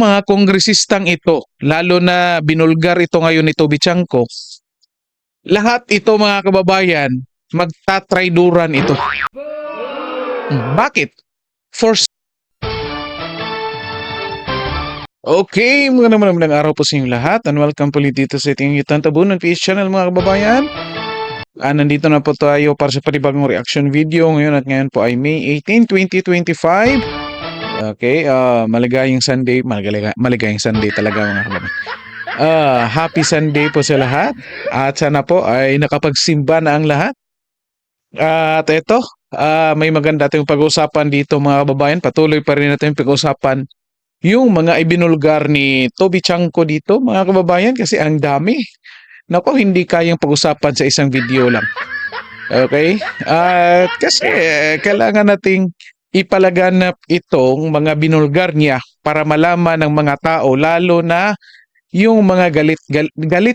mga kongresistang ito, lalo na binulgar ito ngayon ni Toby Chanco, lahat ito mga kababayan, magtatrayduran ito. Bakit? For Okay, magandang araw po sa inyong lahat and welcome po ulit dito sa ating YouTube Tabunan PH channel mga kababayan. Nandito na po tayo para sa panibagong reaction video ngayon po ay May 18, 2025. Okay, maligayang Sunday, maligayang Sunday talaga mga kababayan. Happy Sunday po sa lahat at sana po ay nakapagsimba na ang lahat. At ito, may maganda tayong pag-uusapan dito mga kababayan. Patuloy pa rin natin pag-uusapan yung mga ibinulgar ni Toby Chanco dito mga kababayan kasi ang dami. Nako, hindi kayang pag-usapan sa isang video lang. Okay? At kasi kailangan nating ipalaganap itong mga binulgar niya para malaman ng mga tao lalo na yung mga galit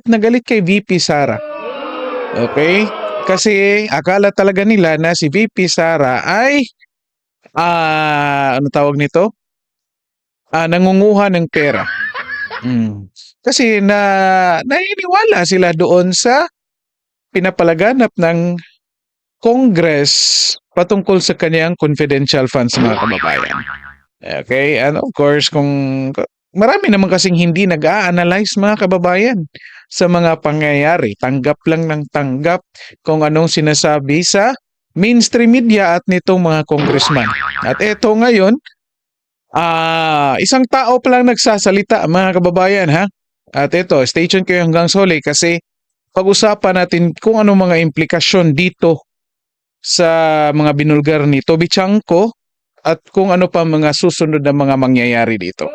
na galit kay VP Sara. Okay? Kasi akala talaga nila na si VP Sara ay ano tawag nito? Nangunguha ng pera. Kasi naniniwala sila doon sa pinapalaganap ng Congress patungkol sa kanyang confidential funds mga kababayan. Okay, and of course kung marami naman kasing hindi nag-a-analyze mga kababayan sa mga pangyayari, tanggap lang ng tanggap kung anong sinasabi sa mainstream media at nitong mga congressman. At eto ngayon, isang tao pa lang nagsasalita mga kababayan ha. At ito, stay tuned kayo hanggang sa huli kasi pag-usapan natin kung ano mga implikasyon dito sa mga binulgar ni Toby Chanco at kung ano pa mga susunod na mga mangyayari dito.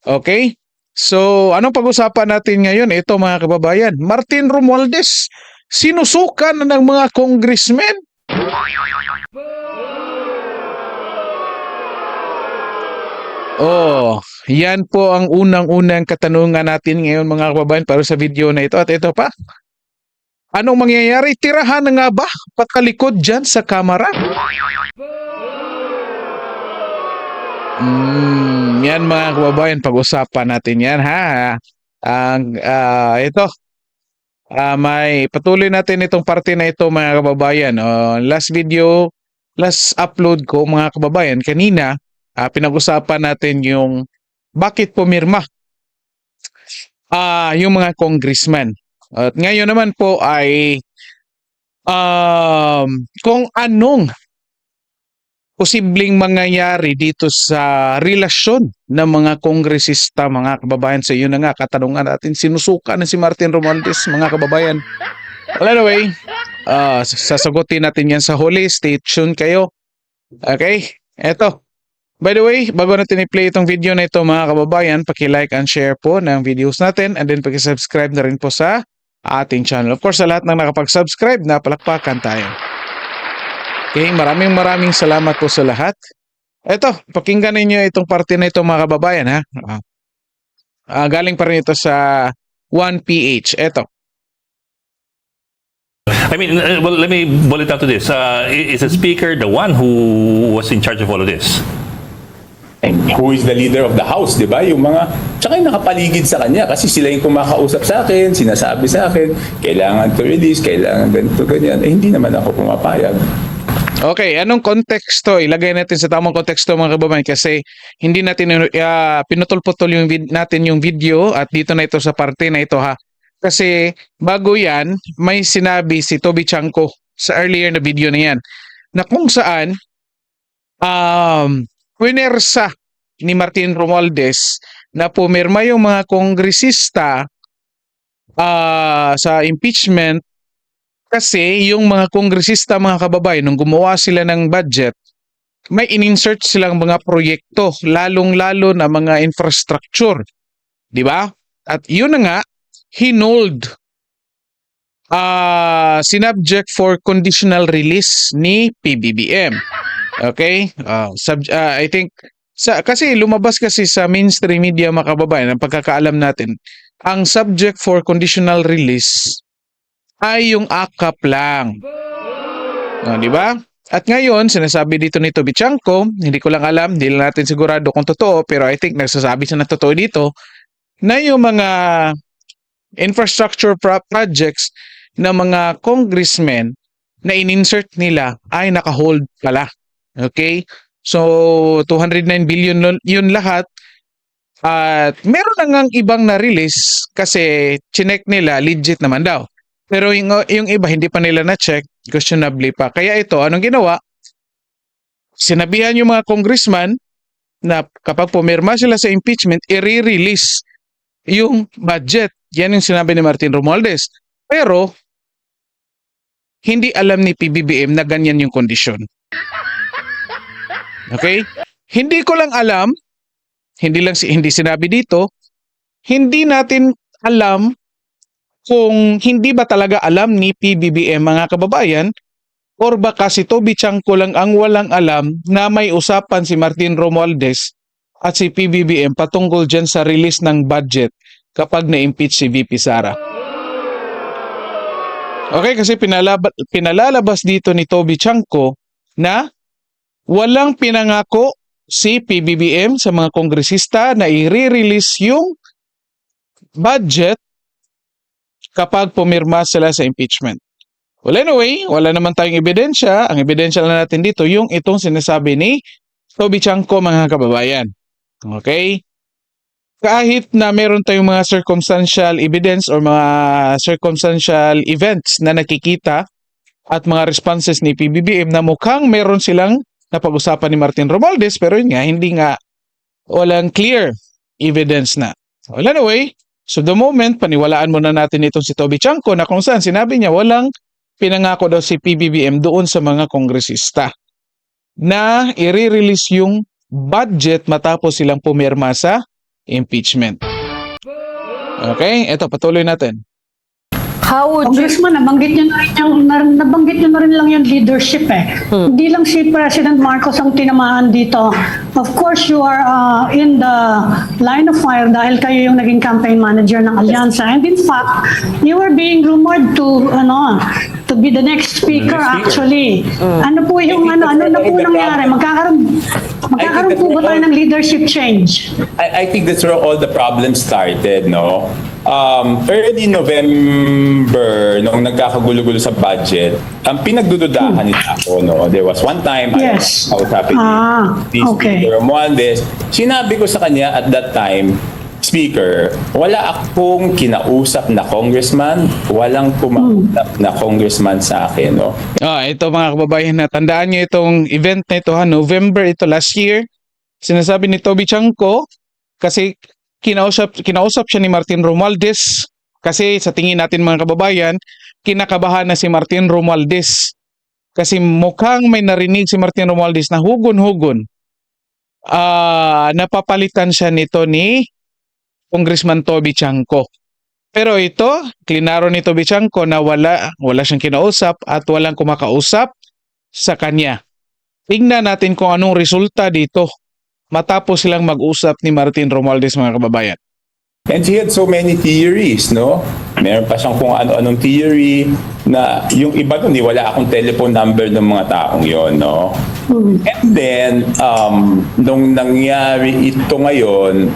Okay? So, anong pag-usapan natin ngayon? Ito mga kababayan, Martin Romualdez, sinusukan ng mga congressmen. Yan po ang unang-unang katanungan natin ngayon mga kababayan para sa video na ito. At ito pa, anong mangyayari? Tirahan na nga ba patalikod dyan sa kamera? Yan mga kababayan, pag-usapan natin yan ha. Ito, may patuloy natin itong parte na ito mga kababayan. Last upload ko mga kababayan, kanina, pinag-usapan natin yung bakit pumirma yung mga congressman. At ngayon naman po ay kung anong posibleng mangyayari dito sa relasyon ng mga kongresista mga kababayan. Sa iyo na nga katanungan natin, sinusuka na si Martin Romualdez mga kababayan. Well, anyway, sasagutin natin yan sa huli. Stay tuned kayo. Okay, eto. By the way, bago natin i-play itong video na ito mga kababayan, paki-like and share po ng videos natin and then paki-subscribe na rin po sa ating channel. Of course, sa lahat ng nakapag-subscribe, napalakpakan tayo. Okay, maraming salamat po sa lahat. Eto, pakinggan ninyo itong parte na ito mga kababayan ha. Galing pa rin ito sa 1PH. Eto. I mean, well, let me boil it down to this. Is the speaker the one who was in charge of all of this? Who is the leader of the house, di ba? Yung mga, tsaka yung nakapaligid sa kanya kasi sila yung kumakausap sa akin, sinasabi sa akin, kailangan to release, kailangan ganito, ganyan. Hindi naman ako pumapayag. Okay, anong konteksto? Ilagay natin sa tamang konteksto mga kababayan kasi hindi natin pinutol-putol natin yung video at dito na ito sa parte na ito ha. Kasi bago yan, may sinabi si Toby Chanco sa earlier na video na yan na kung saan winersa ni Martin Romualdez na pumirma yung mga kongresista sa impeachment kasi yung mga kongresista mga kababayan nung gumawa sila ng budget may in-insert silang mga proyekto lalong-lalo na mga infrastructure, di ba? At yun na nga hinold sinubject for conditional release ni PBBM. Okay? I think kasi lumabas kasi sa mainstream media mga kababayan ang pagkakaalam natin, ang subject for conditional release ay yung AKAP lang. Di ba? At ngayon, sinasabi dito ni Toby Chanko, hindi ko lang alam, hindi lang natin sigurado kung totoo, pero I think nagsasabi siya na totoo dito, na yung mga infrastructure projects na mga congressmen na in-insert nila ay naka-hold pala. Okay? So, 209 billion yun lahat. At meron na ngang ibang na-release kasi chinek nila, legit naman daw. Pero yung iba, hindi pa nila na-check, questionably pa. Kaya ito, anong ginawa? Sinabihan yung mga congressman na kapag pumirma sila sa impeachment, i-release yung budget. Yan yung sinabi ni Martin Romualdez. Pero, hindi alam ni PBBM na ganyan yung kondisyon. Okay? Hindi ko lang alam, hindi sinabi dito, hindi natin alam kung hindi ba talaga alam ni PBBM mga kababayan or baka si Toby Chanko lang ang walang alam na may usapan si Martin Romualdez at si PBBM patungkol dyan sa release ng budget kapag na-impeach si VP Sara. Okay, kasi pinalalabas dito ni Toby Chanko na walang pinangako si PBBM sa mga kongresista na i-release yung budget kapag pumirma sila sa impeachment. Well, anyway, wala naman tayong ebidensya. Ang ebidensya lang natin dito, yung itong sinasabi ni Toby Chanko, mga kababayan. Okay? Kahit na meron tayong mga circumstantial evidence or mga circumstantial events na nakikita at mga responses ni PBBM na mukhang meron silang napag-usapan ni Martin Romualdez, pero yun nga, hindi nga walang clear evidence na. Well, anyway, so the moment, paniwalaan muna natin itong si Toby Chanko na kung saan sinabi niya walang pinangako daw si PBBM doon sa mga kongresista na i-release yung budget matapos silang pumirma sa impeachment. Okay, eto patuloy natin. How would you... Congressman, nabanggit nyo na rin lang yung leadership eh. Hindi lang si President Marcos ang tinamaan dito. Of course, you are in the line of fire dahil kayo yung naging campaign manager ng Alyansa. And in fact, you were being rumored to be the next speaker actually. Ano po yung ano na po nangyari? Magkakaroon po ba tayo ng leadership change? I think that's where all the problems started, no? Early November, noong nagkakagulo-gulo sa budget, ang pinagdududahan nila ako, no? There was one time, Yes. I was happy Okay. Speaker Romualdez. Sinabi ko sa kanya at that time, Speaker, wala akong kinausap na congressman, walang kumausap na congressman sa akin, no? Ito mga kababayan, na tandaan nyo itong event na ito, November ito last year. Sinasabi ni Toby Chanko kasi kinausap siya ni Martin Romualdez kasi sa tingin natin mga kababayan, kinakabahan na si Martin Romualdez kasi mukhang may narinig si Martin Romualdez na hugon-hugon. Napapalitan siya nito ni Congressman Toby Chanko. Pero ito, klinaro ni Toby Chanko na wala siyang kinausap at walang kumakausap sa kanya. Tingnan natin kung anong resulta dito matapos silang mag-usap ni Martin Romualdez, mga kababayan. And he had so many theories, no? Meron pa siyang kung ano-anong theory na yung iba doon, wala akong telephone number ng mga taong yon, no? And then, nung nangyari ito ngayon,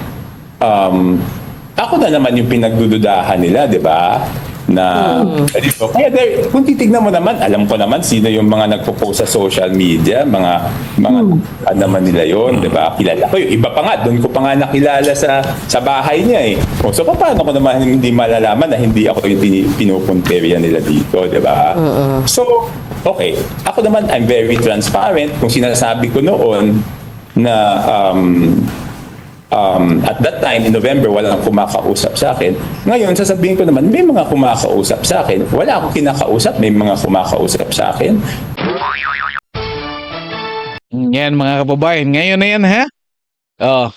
ako na naman yung pinagdududahan nila, di ba? Na dito. Kaya kung titignan mo naman, alam ko naman sino yung mga nagpo-post sa social media, mga naman nila yon, di ba? Kilala ko yung iba pa nga, doon ko pa nga nakilala sa bahay niya eh. So paano ko naman hindi malalaman na hindi ako yung pinupunteriya nila dito, di ba? So, okay. Ako naman, I'm very transparent. Kung sinasabi ko noon na at that time in November walang kumakausap sa akin. Ngayon sasabihin ko naman may mga kumakausap sa akin. Wala akong kinakausap, may mga kumakausap sa akin. Yan mga kababayan, ngayon na yan ha.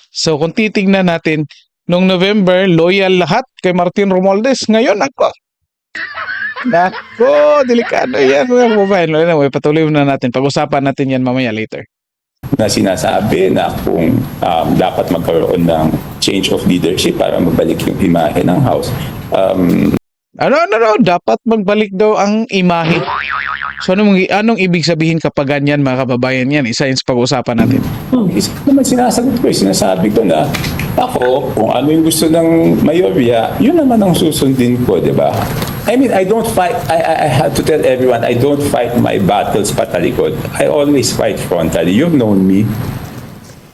So kung titingnan natin nung November, loyal lahat kay Martin Romualdez. Ngayon Nako, delikado yan mga kababayan. Anyway, patuloy na natin. Pag-usapan natin yan mamaya later. Na sinasabi na kung dapat magkaroon ng change of leadership para magbalik yung imahe ng House. Dapat magbalik daw ang imahe. So anong ibig sabihin kapag ganyan mga kababayan yan? Isa yung pag-uusapan natin. Isa naman sinasagot ko, sinasabi ko na ako, kung ano yung gusto ng mayorya, yun naman ang susundin ko, di ba? I mean, I don't fight, I have to tell everyone, I don't fight my battles patalikod. I always fight frontally. You've known me.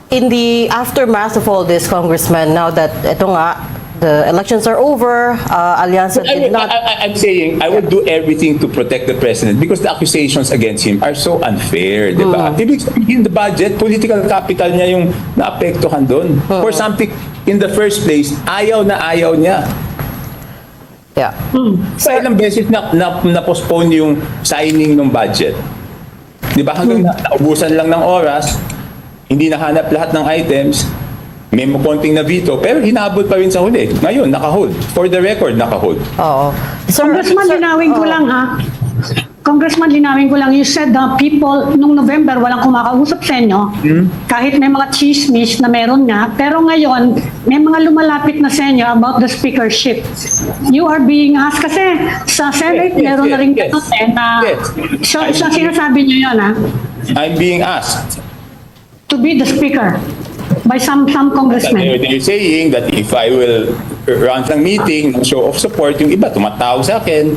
In the aftermath of all this, Congressman, now that ito nga, the elections are over, Allianza did not... I'm saying I will do everything to protect the president because the accusations against him are so unfair, di ba? Ibig sabihin, the budget, political capital niya yung naapektuhan doon. For something, in the first place, ayaw niya. Yeah. Sa ilang beses na-postpone yung signing ng budget. Di ba? Hanggang naubusan lang ng oras, hindi nahanap lahat ng items, may konting na veto, pero hinabol pa rin sa huli. Ngayon, naka-hold. For the record, naka-hold. Oo. Congressman, linawin ko lang ha. Congressman, linawin ko lang. You said people, nung November, walang kumakausap sa inyo. Kahit may mga chismis na meron nga. Pero ngayon, may mga lumalapit na sa inyo about the speakership. You are being asked kasi sa Senate, Yes, meron na rin yes, na yes. so sinasabi niyo yun ha, I'm being asked. to be the speaker by some congressmen. They're saying that if I will run ng meeting, ng show of support, yung iba tumatawag sa akin,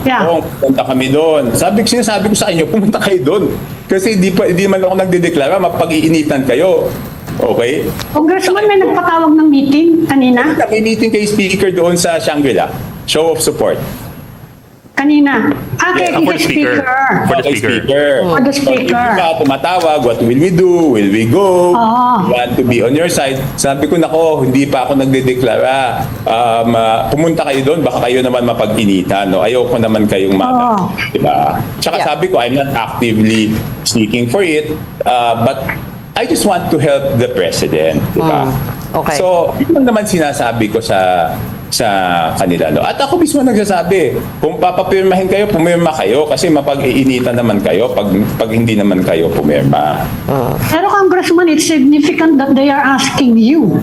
Yeah. punta kami doon. Sinasabi ko sa inyo, pumunta kayo doon. Kasi di man ako nagdedeklara, mapag-iinitan kayo. Okay? Congressman, may nagpatawag ng meeting kanina. May meeting kay speaker doon sa Shangri-La. Show of support. Kanina. Okay, Yeah, for the the speaker. speaker. For the Okay, speaker. For the speaker. Yung iba tumatawag, what will we do? Will we go? Oo. We want to be on your side. Sabi ko, nako, hindi pa ako nagdedeklara. Pumunta kayo doon, baka kayo naman mapag-initan. No? Ayoko naman kayong Oo. Diba? Tsaka Yeah. sabi ko, I'm not actively seeking for it, but I just want to help the president. Diba? Okay. So, yun naman sinasabi ko sa kanila. No? At ako mismo nagsasabi, kung papapirmahin kayo, pumirma kayo kasi mapag-iinitan naman kayo pag hindi naman kayo pumirma. Pero Congressman, it's significant that they are asking you.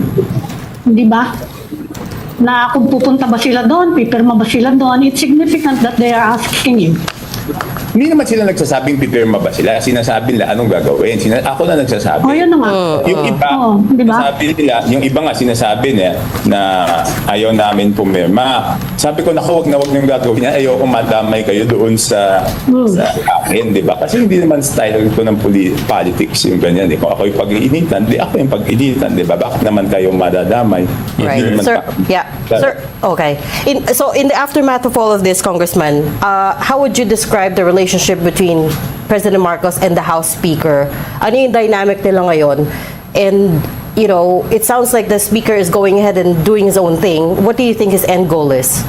Di ba? Na kung pupunta ba sila doon, pipirma ba sila doon, it's significant that they are asking you. Hindi naman sila nagsasabing pipirma ba sila. Sinasabi nila anong gagawin. Ako na nagsasabi. O, yun na nga. Yung iba, di ba? sabi nila, yung iba nga sinasabi niya na ayaw namin pumirma. Sabi ko, naku, wag niyong gagawin yan. Ayaw kong madamay kayo doon sa akin, di ba? Kasi hindi naman style ko ng politics yung ganyan. Kung ako yung pag-iinitan, di ako yung pag-iinitan, di ba? Bakit naman kayo madadamay? Hindi Right. naman Sir, yeah. Sir, okay. So in the aftermath of all of this, Congressman, how would you describe the relationship between President Marcos and the House Speaker? Ano yung dynamic nila ngayon? And, you know, it sounds like the Speaker is going ahead and doing his own thing. What do you think his end goal is?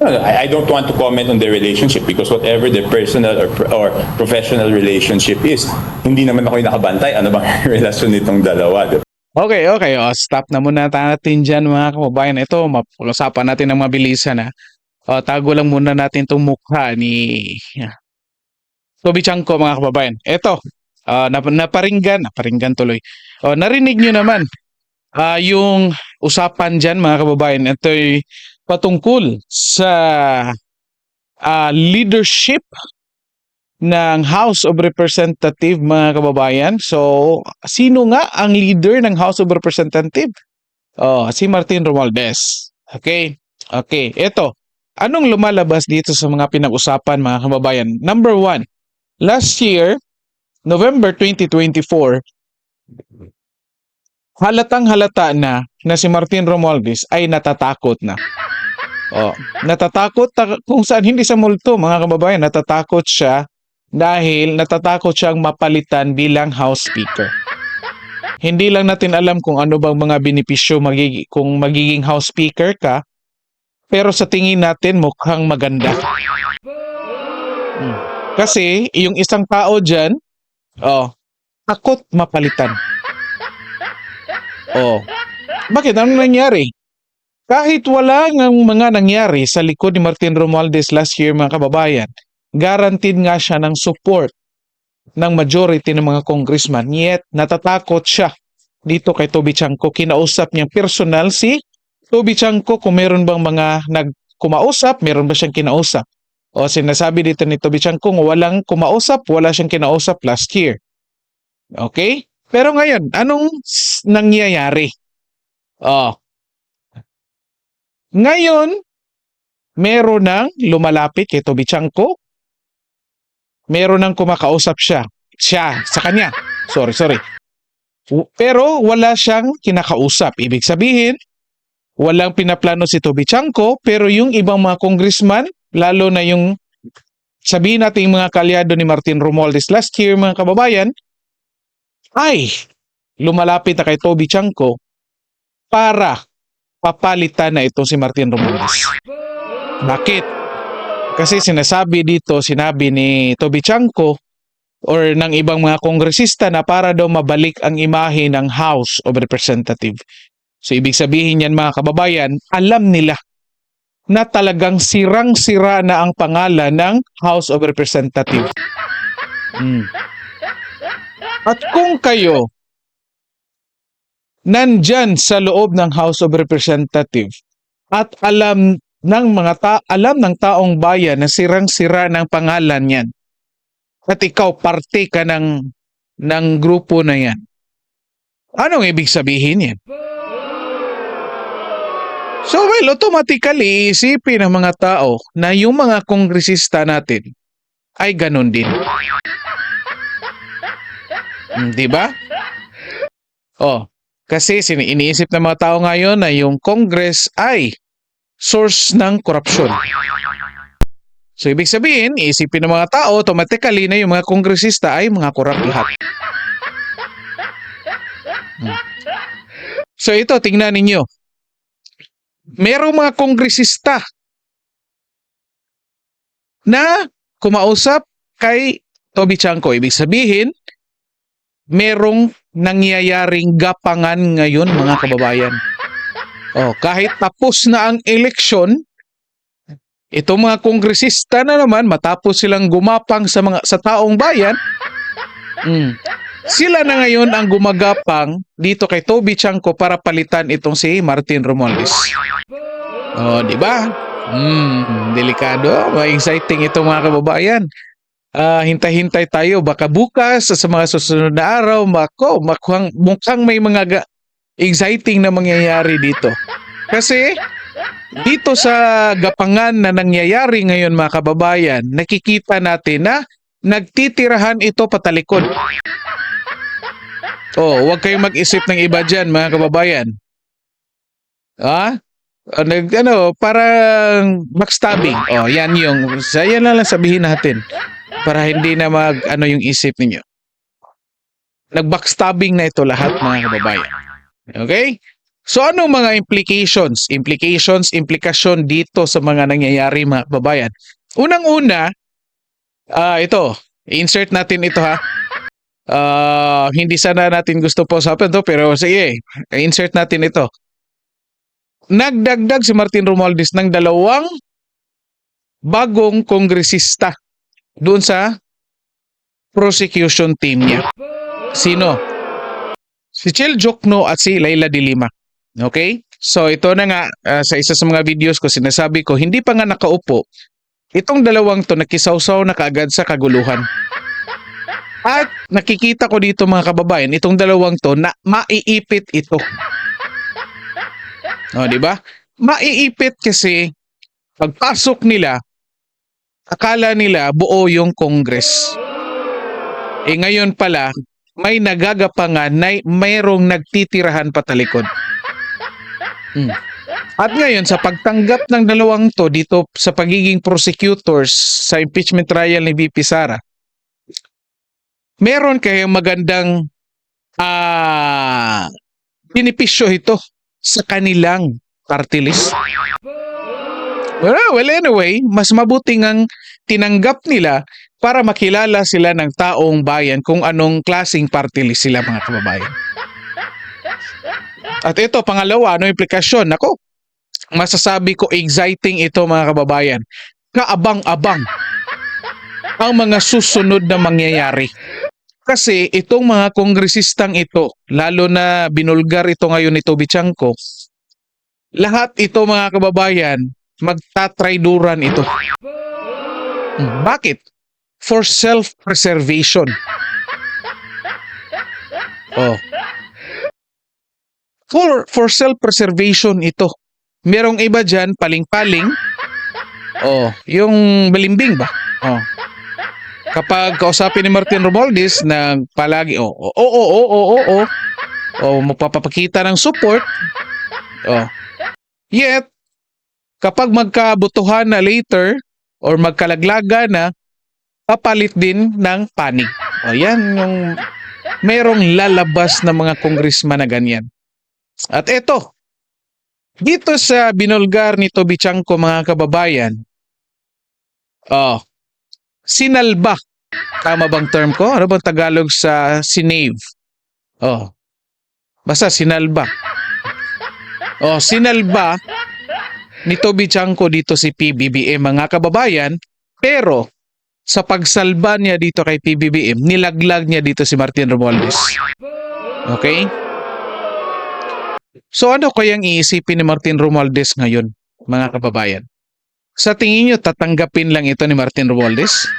No, I don't want to comment on their relationship because whatever their personal or professional relationship is, hindi naman ako yung nakabantay. Ano bang relasyon nitong dalawa? Diba? Okay. Stop na muna natin dyan mga kababayan. Ito, mapag-usapan natin ng mabilisan ha. Tago lang muna natin itong mukha ni Toby Chanco mga kababayan. Ito, naparinggan tuloy. Narinig nyo naman yung usapan dyan mga kababayan. Ito'y patungkol sa leadership ng House of Representatives mga kababayan. So, sino nga ang leader ng House of Representatives? Si Martin Romualdez. Okay, ito. Anong lumalabas dito sa mga pinag-usapan mga kababayan? Number one, last year, November 2024, halatang-halata na si Martin Romualdez ay natatakot na. Natatakot kung saan hindi sa multo mga kababayan, natatakot siya dahil natatakot siyang mapalitan bilang House Speaker. Hindi lang natin alam kung ano bang mga benepisyo kung magiging House Speaker ka, pero sa tingin natin mukhang maganda. Kasi yung isang tao dyan, takot mapalitan. Bakit? Anong nangyari? Kahit wala ng mga nangyari sa likod ni Martin Romualdez last year mga kababayan, guaranteed nga siya ng support ng majority ng mga congressman. Yet, natatakot siya dito kay Toby Chanco. Kinausap niyang personal si Toby Chanco kung meron bang mga nagkumausap, meron ba siyang kinausap. O sinasabi dito ni Toby Chan kung walang kumausap, wala siyang kinausap last year. Okay? Pero ngayon, anong nangyayari? Oh. Ngayon, meron nang lumalapit kay Toby Chanko. Meron nang kumakausap siya sa kanya. Sorry. Pero wala siyang kinakausap. Ibig sabihin, walang pinaplano si Toby Chanko, pero yung ibang mga congressman, lalo na yung sabihin natin yung mga kalyado ni Martin Romualdez last year, mga kababayan, ay lumalapit na kay Toby Chanko para papalitan na ito si Martin Romualdez. Bakit? Kasi sinabi ni Toby Chanko or ng ibang mga kongresista na para daw mabalik ang imahe ng House of Representatives. So ibig sabihin yan mga kababayan, alam nila na talagang sirang-sira na ang pangalan ng House of Representatives. At kung kayo nandyan sa loob ng House of Representatives at alam ng taong bayan na sirang-sira ng pangalan yan, at ikaw parte ka ng grupo na yan, anong ibig sabihin yan? So well, automatically isipin ng mga tao na yung mga kongresista natin ay ganun din. Di ba? Kasi iniisip ng mga tao ngayon na yung Congress ay source ng korupsyon. So ibig sabihin, isipin ng mga tao automatically na yung mga kongresista ay mga korap lahat. So ito, tingnan ninyo. Merong mga kongresista na kumausap kay Toby Chanko. Ibig sabihin, merong nangyayaring gapangan ngayon mga kababayan. Kahit tapos na ang eleksyon, itong mga kongresista na naman matapos silang gumapang sa taong bayan, sila na ngayon ang gumagapang dito kay Toby Chanko para palitan itong si Martin Romualdez. Di ba? Delikado, exciting ito mga kababayan. Hintay-hintay tayo, baka bukas sa mga susunod na araw, mukhang may mga exciting na mangyayari dito. Kasi dito sa gapangan na nangyayari ngayon mga kababayan, nakikita natin na nagtitirahan ito patalikod. Huwag kayong mag-isip ng iba dyan mga kababayan. Parang backstabbing. Yan yan lang sabihin natin para hindi na yung isip ninyo. Nag-backstabbing na ito lahat mga kababayan. Okay? So anong mga implikasyon dito sa mga nangyayari mga kababayan? Unang-una, ito, insert natin ito ha. Hindi sana natin gusto po sa to, pero sige, insert natin ito. Nagdagdag si Martin Romualdez ng 2 bagong kongresista doon sa prosecution team niya. Sino? Si Chel Jokno at si Leila de Lima. Okay? So ito na nga, sa isa sa mga videos ko sinasabi ko, hindi pa nga nakaupo, itong 2 to nakisawsaw na kaagad sa kaguluhan. At nakikita ko dito mga kababayan, itong 2 to na maiipit ito. Di ba? Maiipit kasi pagpasok nila, akala nila buo yung Congress. Ngayon pala, may nagagapangan na mayroong nagtitirahan patalikod. At ngayon, sa pagtanggap ng 2 to dito sa pagiging prosecutors sa impeachment trial ni VP Sara, meron kayong magandang benepisyo ito sa kanilang party list. Well, anyway, mas mabuting ang tinanggap nila para makilala sila ng taong bayan kung anong klaseng party list sila mga kababayan. At ito, pangalawa, implikasyon? Nako, masasabi ko exciting ito mga kababayan. Kaabang-abang ang mga susunod na mangyayari. Kasi itong mga kongresistang ito, lalo na binulgar ito ngayon ni Toby Chanko, lahat ito mga kababayan, magtatrayduran ito. Bakit? For self-preservation. Oh. For self-preservation ito. Merong iba dyan, paling-paling. Oh, yung balimbing ba? Oh. Kapag kausapin ni Martin Romualdez na palagi, magpapakita ng support. Oh. Yet, kapag magkabutuhan na later or magkalaglaga na, papalit din ng panig. O yan yung merong lalabas na mga congressman na ganyan. At eto, dito sa binulgar ni Toby Chanco mga kababayan, sinalba. Tama bang term ko? Ano bang Tagalog sa sinave? Basta sinalba. Sinalba ni Toby Chanco dito si PBBM mga kababayan, pero sa pagsalba niya dito kay PBBM, nilaglag niya dito si Martin Romualdez. Okay? So ano kayang iisipin ni Martin Romualdez ngayon, mga kababayan? Sa tingin niyo, tatanggapin lang ito ni Martin Romualdez?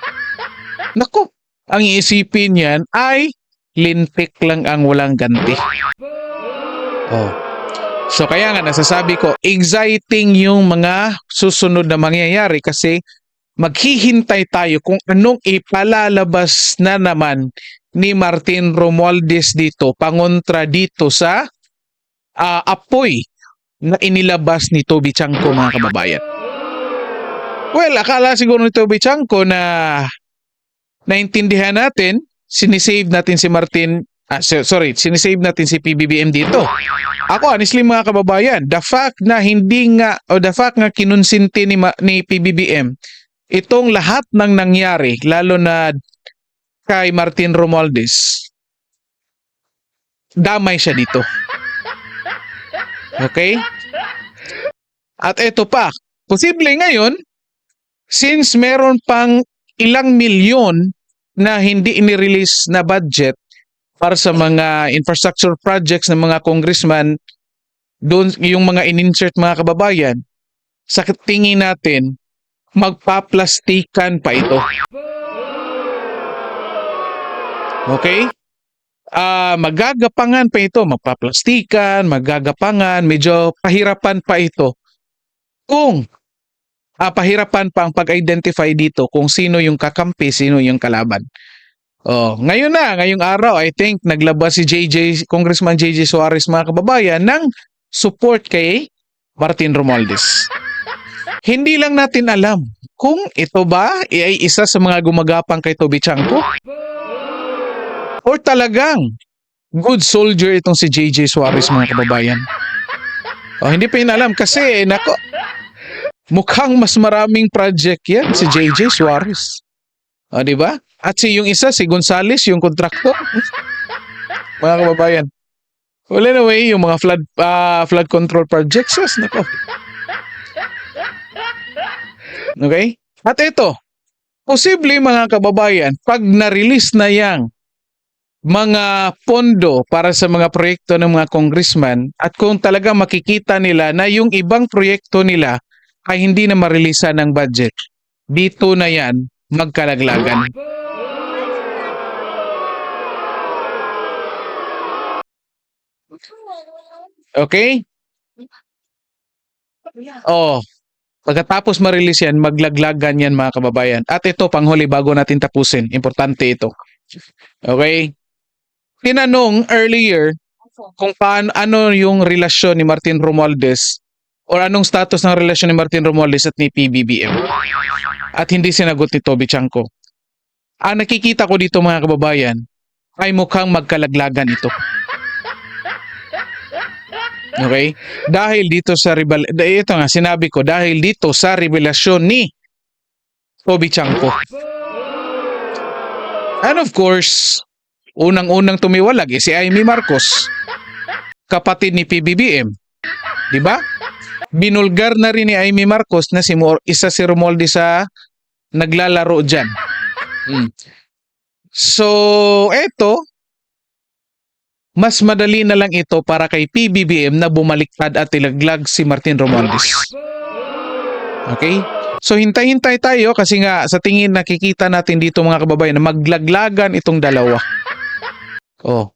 Naku, ang iisipin niyan ay lintik lang ang walang ganti. So kaya nga nasasabi ko, exciting yung mga susunod na mangyayari kasi maghihintay tayo kung anong ipalalabas na naman ni Martin Romualdez dito pangontra dito sa apoy na inilabas ni Toby Chanco mga kababayan. Well, akala siguro ni Toby Chanco na naintindihan natin, sinisave natin si sinisave natin si PBBM dito. Ako honestly mga kababayan, the fact na kinonsinti ni PBBM itong lahat ng nangyari, lalo na kay Martin Romualdez, damay siya dito. Okay? At ito pa, posible ngayon, since meron pang ilang milyon na hindi inirelease na budget para sa mga infrastructure projects ng mga congressman, doon yung mga in-insert mga kababayan, sa tingin natin, magpaplastikan pa ito. Okay? Magagapangan pa ito, magpaplastikan, magagapangan, medyo pahirapan pa ito. Kung pahirapan pa ang pag-identify dito kung sino yung kakampi, sino yung kalaban. Ngayong araw, I think, naglabas si Congressman JJ Suarez mga kababayan ng support kay Martin Romualdez. Hindi lang natin alam kung ito ba ay isa sa mga gumagapang kay Toby Chanco or talagang good soldier itong si JJ Suarez mga kababayan. Hindi pa alam kasi mukhang mas maraming project yan si JJ Suarez. Di ba? At yung isa, si Gonzales, yung kontraktor. Mga kababayan. Well, anyway, yung mga flood control projects, yes, nako. Okay? At ito, posible mga kababayan, pag na-release na yang mga pondo para sa mga proyekto ng mga congressman at kung talaga makikita nila na yung ibang proyekto nila ay hindi na mareleasa ng budget, dito na yan magkalaglagan. Okay? Pagkatapos ma-release yan, maglaglagan yan mga kababayan. At ito, panghuli, bago natin tapusin, importante ito. Okay? Tinanong earlier kung ano yung relasyon ni Martin Romualdez or anong status ng relasyon ni Martin Romualdez at ni PBBM. At hindi sinagot ni Toby Chanco. Ang nakikita ko dito mga kababayan ay mukhang magkalaglagan ito. Okay? Dahil dito sa ito nga sinabi ko, dahil dito sa revelasyon ni Toby Chanco. And of course, unang-unang tumiwalag si Amy Marcos, kapatid ni PBBM. 'Di ba? Binulgar na rin ni Amy Marcos na isa si Romualdez sa naglalaro diyan. So, eto, mas madali na lang ito para kay PBBM na bumaliktad at ilaglag si Martin Romualdez. Okay? So hintay-hintay tayo kasi nga sa tingin nakikita natin dito mga kababayan na maglaglagan itong dalawa. Oh.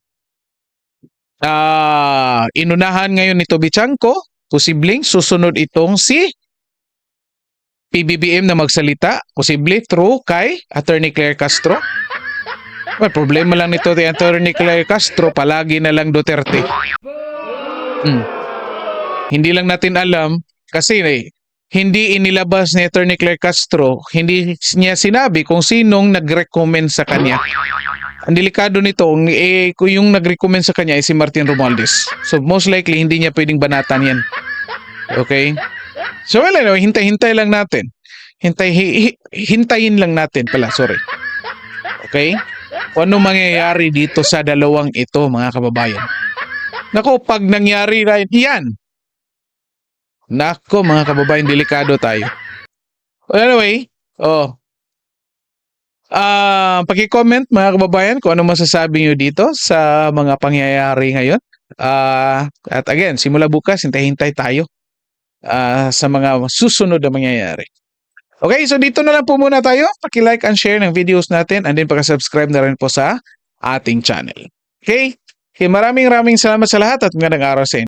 Inunahan ngayon ni Toby Chanco, posibleng susunod itong si PBBM na magsalita, posible through kay Attorney Claire Castro. Well, problema lang nito kay Attorney Claire Castro, palagi na lang Duterte. Hindi lang natin alam kasi hindi inilabas ni Attorney Claire Castro, hindi niya sinabi kung sinong nag-recommend sa kanya. Ang delikado nito, kung yung nag-recommend sa kanya ay si Martin Romualdez. So most likely, hindi niya pwedeng banatan yan. Okay? So well, anyway, hintay-hintay lang natin. Hintayin lang natin pala, sorry. Okay? Kung ano mangyayari dito sa dalawang ito, mga kababayan. Nako, pag nangyari na yan, nako mga kababayan, delikado tayo. Well, anyway, paki-comment mga kababayan kung ano masasabi nyo dito sa mga pangyayari ngayon. At again, simula bukas, hintay-hintay tayo sa mga susunod na mangyayari. Okay, so dito na lang po muna tayo. Paki-like and share ng videos natin and then paki-subscribe na rin po sa ating channel. Okay? Maraming salamat sa lahat at magandang araw sa inyo.